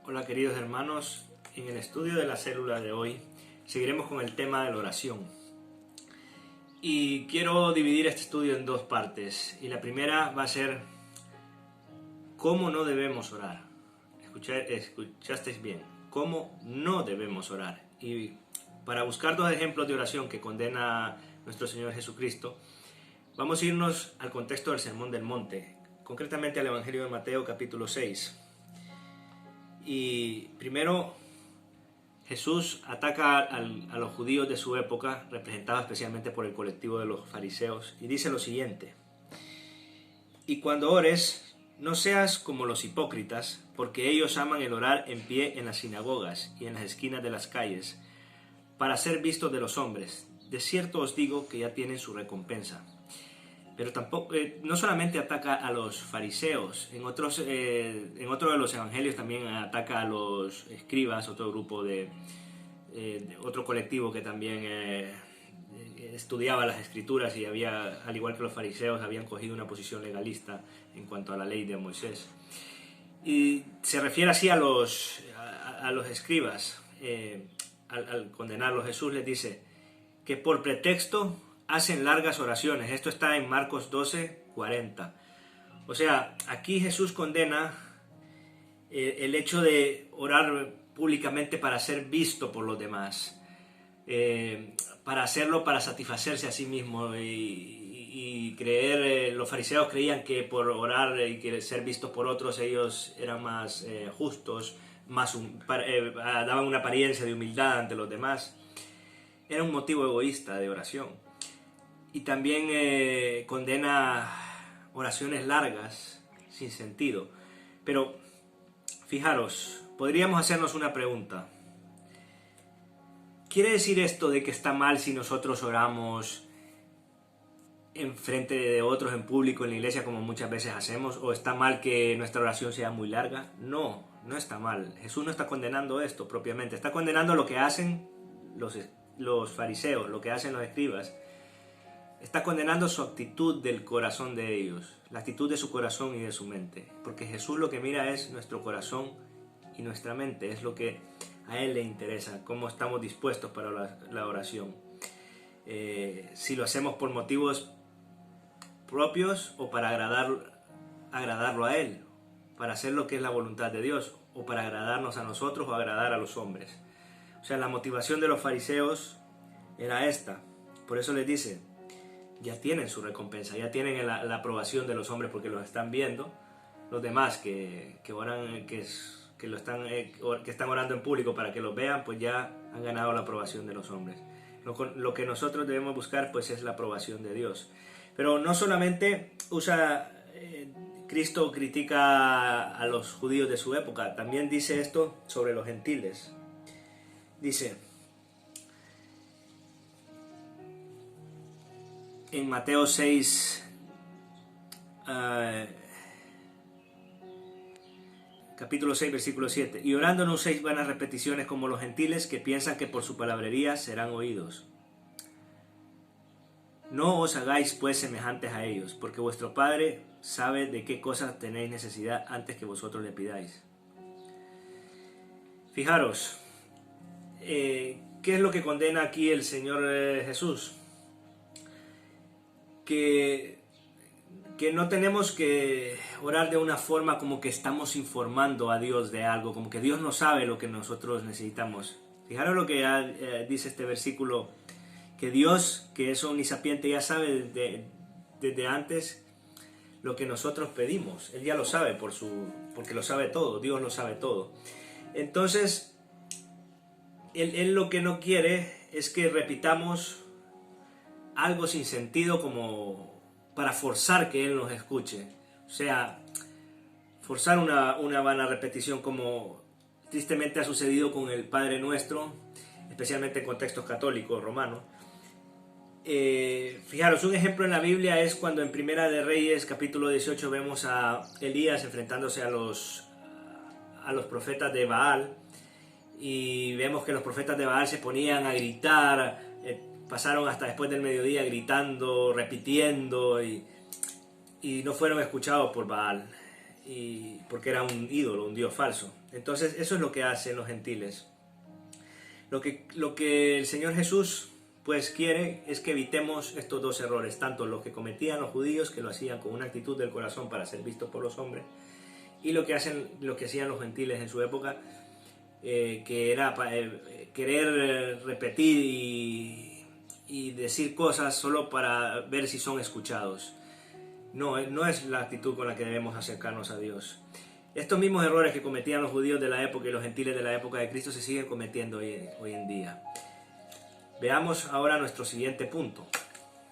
Hola queridos hermanos, en el estudio de la célula de hoy seguiremos con el tema de la oración. Y quiero dividir este estudio en dos partes. Y la primera va a ser cómo no debemos orar. Escuchasteis bien, cómo no debemos orar. Y para buscar dos ejemplos de oración que condena nuestro Señor Jesucristo, vamos a irnos al contexto del Sermón del Monte, concretamente al Evangelio de Mateo capítulo 6. Y primero Jesús ataca a los judíos de su época, representados especialmente por el colectivo de los fariseos, y dice lo siguiente: y cuando ores, no seas como los hipócritas, porque ellos aman el orar en pie en las sinagogas y en las esquinas de las calles, para ser vistos de los hombres. De cierto os digo que ya tienen su recompensa. Pero tampoco, no solamente ataca a los fariseos, en otro de los evangelios también ataca a los escribas, otro grupo de otro colectivo que también estudiaba las escrituras y había, al igual que los fariseos, habían cogido una posición legalista en cuanto a la ley de Moisés. Y se refiere así a los escribas. Al condenarlos, Jesús les dice que por pretexto hacen largas oraciones. Esto está en Marcos 12:40. O sea, aquí Jesús condena el hecho de orar públicamente para ser visto por los demás, para hacerlo para satisfacerse a sí mismo y creer, los fariseos creían que por orar y que ser vistos por otros ellos eran más justos, daban una apariencia de humildad ante los demás. Era un motivo egoísta de oración. Y también condena oraciones largas, sin sentido. Pero, fijaros, podríamos hacernos una pregunta. ¿Quiere decir esto de que está mal si nosotros oramos en frente de otros, en público, en la iglesia, como muchas veces hacemos? ¿O está mal que nuestra oración sea muy larga? No, no está mal. Jesús no está condenando esto propiamente. Está condenando lo que hacen los fariseos, lo que hacen los escribas. Está condenando su actitud del corazón de ellos, la actitud de su corazón y de su mente. Porque Jesús lo que mira es nuestro corazón y nuestra mente, es lo que a Él le interesa, cómo estamos dispuestos para la oración. Si lo hacemos por motivos propios o para agradarlo a Él, para hacer lo que es la voluntad de Dios, o para agradarnos a nosotros o agradar a los hombres. O sea, la motivación de los fariseos era esta. Por eso les dice: ya tienen su recompensa, ya tienen la aprobación de los hombres porque los están viendo. Los demás que oran, que están orando en público para que los vean, pues ya han ganado la aprobación de los hombres. Lo que nosotros debemos buscar pues es la aprobación de Dios. Pero no solamente Cristo critica a los judíos de su época, también dice esto sobre los gentiles. Dice en Mateo 6, capítulo 6, versículo 7. Y orando no uséis vanas repeticiones como los gentiles, que piensan que por su palabrería serán oídos. No os hagáis pues semejantes a ellos, porque vuestro Padre sabe de qué cosas tenéis necesidad antes que vosotros le pidáis. Fijaros, ¿qué es lo que condena aquí el Señor Jesús? Que no tenemos que orar de una forma como que estamos informando a Dios de algo, como que Dios no sabe lo que nosotros necesitamos. Fijaros lo que dice este versículo, que Dios, que es omnisapiente, ya sabe desde antes lo que nosotros pedimos. Él ya lo sabe porque lo sabe todo, Dios lo sabe todo. Entonces, Él lo que no quiere es que repitamos algo sin sentido como para forzar que Él nos escuche. O sea, forzar una vana repetición, como tristemente ha sucedido con el Padre Nuestro, especialmente en contextos católicos, romanos. Fijaros, un ejemplo en la Biblia es cuando en Primera de Reyes, capítulo 18, vemos a Elías enfrentándose a los profetas de Baal. Y vemos que los profetas de Baal se ponían a gritar, pasaron hasta después del mediodía gritando, repitiendo, y no fueron escuchados por Baal. porque era un ídolo, un dios falso. Entonces eso es lo que hacen los gentiles. Lo que el Señor Jesús pues quiere es que evitemos estos dos errores, tanto los que cometían los judíos, que lo hacían con una actitud del corazón para ser vistos por los hombres, y lo que hacían los gentiles en su época, que era querer repetir y decir cosas solo para ver si son escuchados. No es la actitud con la que debemos acercarnos a Dios. Estos mismos errores que cometían los judíos de la época y los gentiles de la época de Cristo se siguen cometiendo hoy en día. Veamos ahora nuestro siguiente punto.